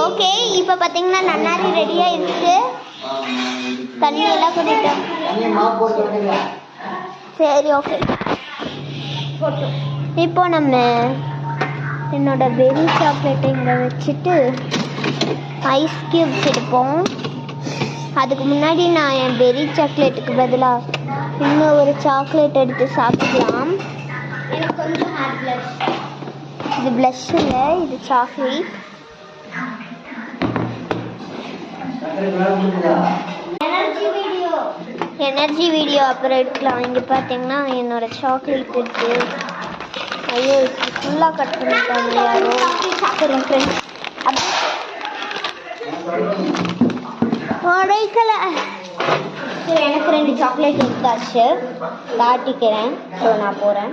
Okay, இப்போ பார்த்தீங்கன்னா நன்னாரி ரெடியாக இருக்கு. தண்ணியெல்லாம் கொட்டிட்டோம். சரி, ஓகே. இப்போ நம்ம என்னோட பெரி சாக்லேட்டை இங்கே வச்சுட்டு ஐஸ் கியூப்ஸ் எடுப்போம். அதுக்கு முன்னாடி நான் என் பெரி சாக்லேட்டுக்கு பதிலாக இன்னும் ஒரு சாக்லேட் எடுத்து சாப்பிடலாம். எனக்கு கொஞ்சம் ஹேர் ப்ளஷ். இது ப்ளஷ் இல்லை, இது சாக்லேட். எனர்ஜி வீடியோ அப்புறம் எடுக்கலாம். இங்கே பார்த்தீங்கன்னா என்னோட சாக்லேட் இருக்கு. ஐயோ, ஃபுல்லாக கட் பண்ணிட்டாங்க யாரோ. சாப்பிட்றேன் ஃப்ரெண்ட்ஸ். உடைக்கல. சரி, எனக்கு 2 சாக்லேட் எடுத்தாச்சு. காட்டிக்கிறேன். ஸோ நான் போகிறேன்.